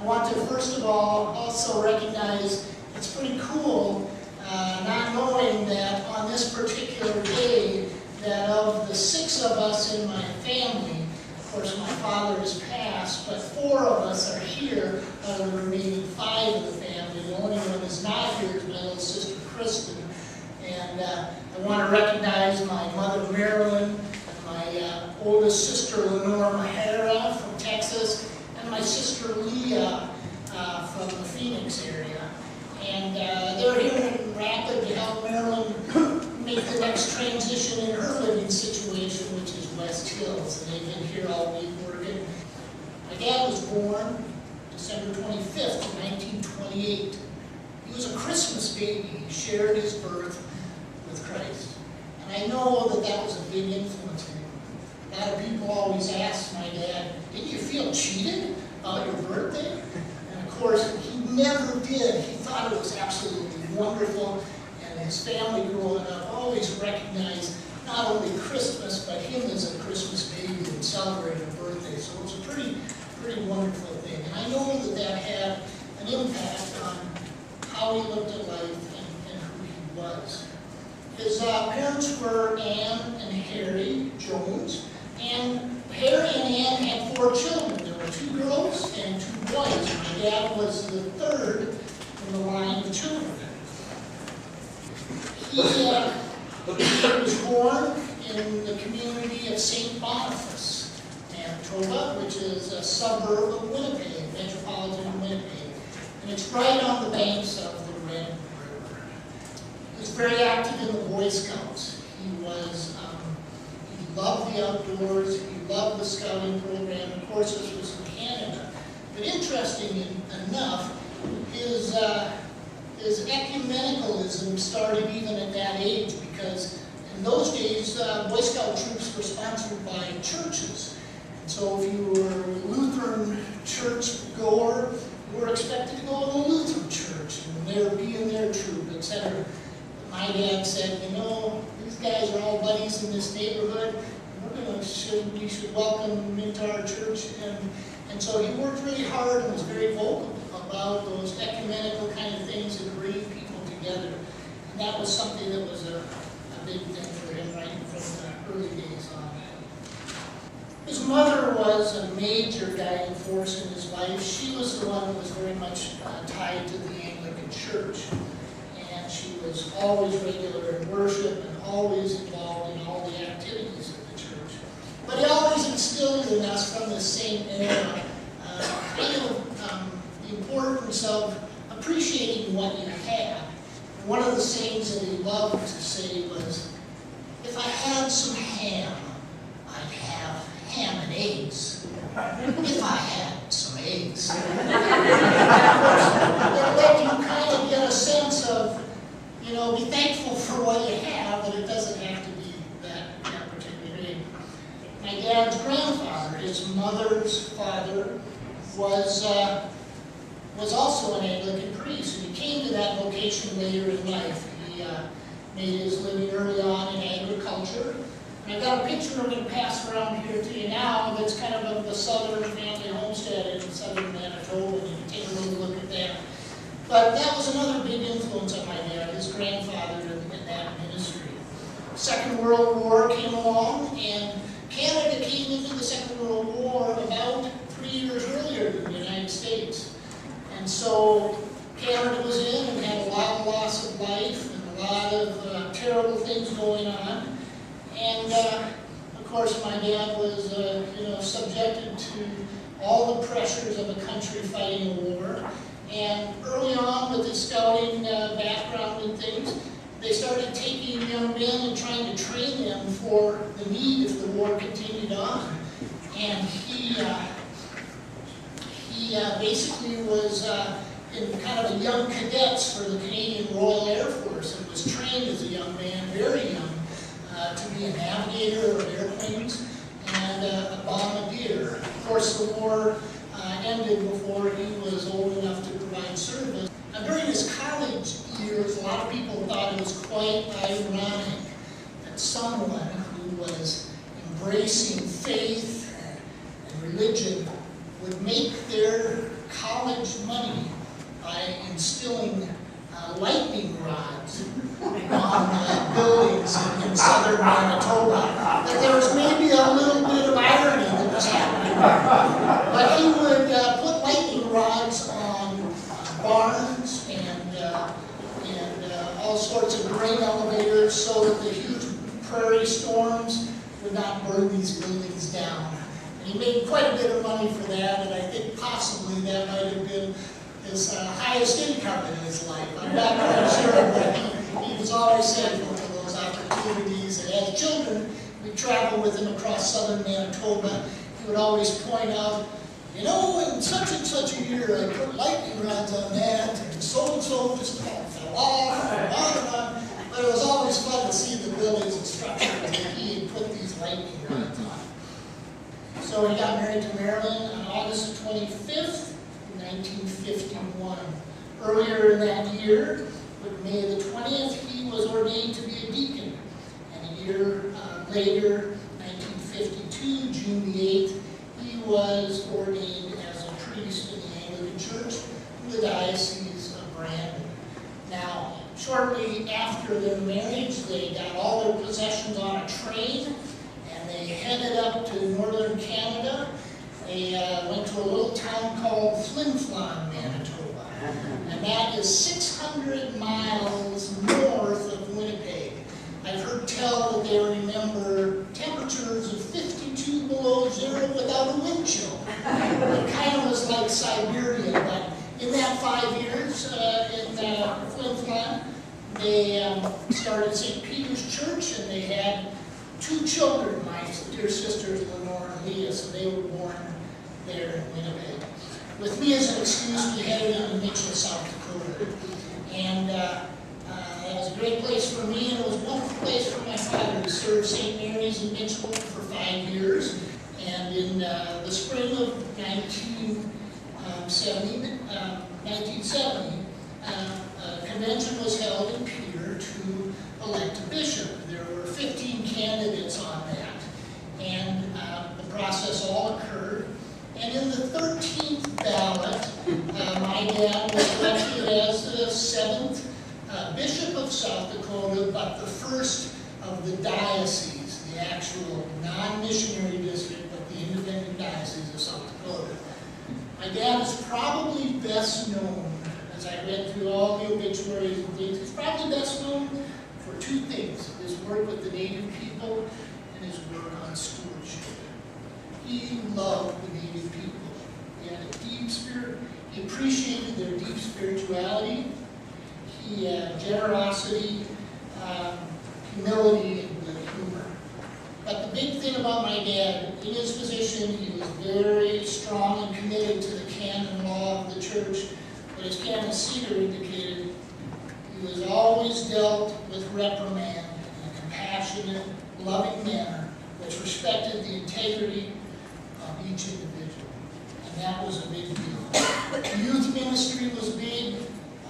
I want to first of all also recognize it's pretty cool not knowing that on this particular day that of the 6 of us in my family, of course my father is passed, but 4 of us are here out of the remaining 5 of the family. The only one that's not here is my little sister Kristen. And I want to recognize my mother Marilyn, my oldest sister Lenore Mahara from Texas, and my sister Leah from the Phoenix area. And they're here in Rapid to help Marilyn make the next transition in her living situation, which is West Hills. And they've been here all week working. My dad was born December 25th, 1928. He was a Christmas baby. He shared his birth with Christ. And I know that that was a big influence on him. A lot of people always ask my dad, didn't you feel cheated about your birthday? And of course, he never did. He thought it was absolutely wonderful. And his family growing up always recognized not only Christmas, but him as a Christmas baby and celebrated a birthday. So it was a pretty wonderful thing. And I know that that had an impact on how he looked at life and who he was. His parents were Ann and Harry Jones, and Harry and Ann had 4 children. There were 2 girls and 2 boys. My dad was the 3rd in the line of children. He was born in the community of St. Boniface, Manitoba, which is a suburb of Winnipeg, metropolitan Winnipeg. And it's right on the banks of the Red River. He was very active in the Boy Scouts. He loved the outdoors. He loved the scouting program. Of course, this was in Canada. But interesting enough, his ecumenicalism started even at that age, because in those days, Boy Scout troops were sponsored by churches. And so if you were a Lutheran church goer, you were expected to go to the Lutheran church and there be in their troop, etc. My dad said, you know, these guys are all buddies in this neighborhood. We should welcome them into our church. And so he worked really hard and was very vocal about those ecumenical kind of things that bring people together. And that was something that was a big thing for him right from the early days on. His mother was a major guiding force in his life. She was the one who was very much tied to the Anglican Church. And she was always regular in worship and always involved in all the activities of the church. But he always instilled in us from the same era the importance of appreciating what you have. And one of the sayings that he loved to say was, if I had some ham, I'd have ham and eggs. If I had some eggs. That let you kind of get a sense of, you know, be thankful for what you have, but it doesn't have to be that particular thing. My dad's grandfather, his mother's father, was also an Anglican priest, and he came to that vocation later in life. He made his living early on in agriculture. And I've got a picture I'm going to pass around here to you now that's kind of the southern family homestead in southern Manitoba, and you can take a little look at that. But that was another big influence on my dad, his grandfather in that ministry. Second World War came along, and Canada came into the Second World War about 3 years earlier than the United States. And so Canada was in and had a lot of loss of life and a lot of terrible things going on. And of course my dad was subjected to all the pressures of a country fighting a war. And early on with his scouting background and things, they started taking young men and trying to train them for the need if the war continued on. And he basically was in kind of a young cadets for the Canadian Royal Air Force and was trained as a young man, very young, to be a navigator of airplanes and a bombardier. Of course, the war ended before he was old enough to provide service. Now, during his college years, a lot of people thought it was quite ironic that someone who was embracing faith and religion would make their college instilling lightning rods on buildings in southern Manitoba, that there was maybe a little bit of irony that was happening. But he would put lightning rods on barns and all sorts of grain elevators so that the huge prairie storms would not burn these buildings down. And he made quite a bit of money for that, and I think possibly that might have been his highest income in his life. I'm not quite sure, but he was always thankful for those opportunities. And as children, we traveled with him across southern Manitoba. He would always point out, you know, in such and such a year, I put lightning rods on that, and so just fell off, and on. But it was always fun to see the buildings and structures that he had put these lightning rods on. So he got married to Marilyn on August 25th, 1951. Earlier in that year, on May the 20th, he was ordained to be a deacon. And a year later, 1952, June the 8th, he was ordained as a priest in the Anglican Church in the Diocese of Brandon. Now, shortly after their marriage, they got all their possessions on a train, and they headed up to northern Canada. They went to a little town called Flin Flon, Manitoba, and that is 600 miles north of Winnipeg. I've heard tell that they remember temperatures of 52 below zero without a wind chill. It kind of was like Siberia, but in that 5 years in Flin Flon, they started St. Peter's Church, and they had 2 children, my dear sisters Lenore and Leah, so they were born there in Winnipeg. With me as an excuse, we headed into Mitchell, South Dakota. And it was a great place for me, and it was a wonderful place for my father, who served St. Mary's in Mitchell for 5 years. And in the spring of 1970, a convention was held in Peter to elect a bishop. There were 15 candidates on that, and the process all occurred. And in the 13th ballot, my dad was elected as the 7th Bishop of South Dakota, but the first of the diocese, the actual non-missionary district, but the independent diocese of South Dakota. My dad is probably best known, as I read through all the obituaries and things, he's probably best known for 2 things: his work with the Native people and his work on stewardship. He loved the Native people. He had a deep spirit. He appreciated their deep spirituality. He had generosity, humility, and good humor. But the big thing about my dad, in his position, he was very strong and committed to the canon law of the church. But as Canon Cedar indicated, he was always dealt with reprimand in a compassionate, loving manner, which respected the integrity of each individual. And that was a big deal. Youth ministry was big.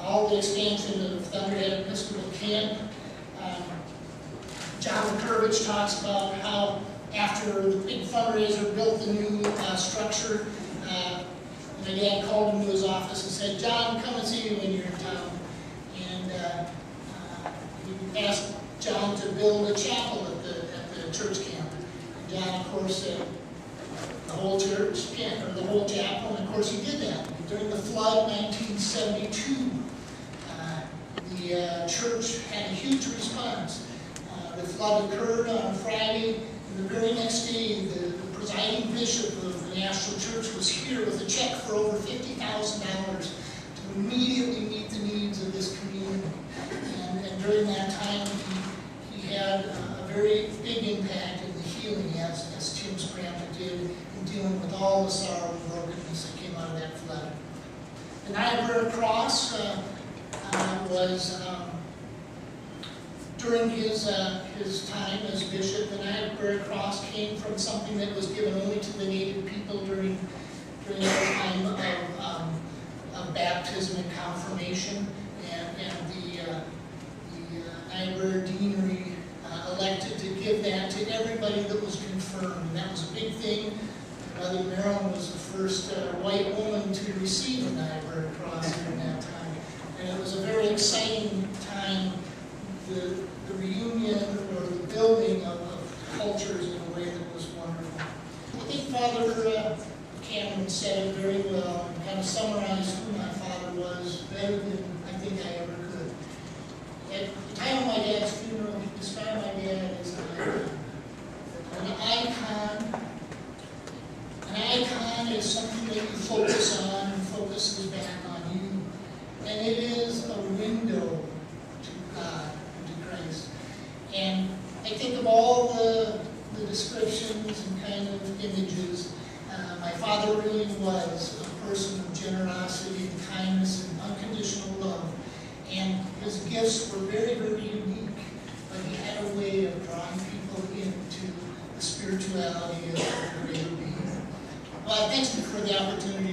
All the expansion of Thunderhead Episcopal Camp. John Kurvich talks about how after the big fundraiser built the new structure, my dad called him to his office and said, "John, come and see you when you're in town." And he asked John to build a chapel at the church camp. And John, of course, said, the whole church camp, or the whole chapel, and of course he did that. During the flood, 1972, the church had a huge response. The flood occurred on Friday, and the very next day, the presiding bishop of the National Church was here with a check for over $50,000 to immediately meet the needs of this community. And during that time, he had a very big impact in the healing, as Tim's grandpa did, in dealing with all the sorrow and brokenness that came out of that flood. The Niobrara Cross was during his time as bishop. The Niobrara Cross came from something that was given only to the Native people during the time of baptism and confirmation, and the Niobrara Deanery elected to give that to everybody that was confirmed, and that was a big thing. Mother Marilyn was the first white woman to receive the Niobrara Cross during that time. And it was a very exciting time, the reunion or the building of cultures in a way that was wonderful. I think Father Cameron said it very well and kind of summarized who my father was better than I think I ever could. At the time of my dad's funeral, he described my dad as an icon. An icon is something that you focus on and focuses back on you. And it is a window to God and to Christ. And I think of all the descriptions and kind of images, my father really was a person of generosity and kindness and unconditional love. And his gifts were very, very unique, but he had a way of drawing people into the spirituality of the greater being. Well, thanks for the opportunity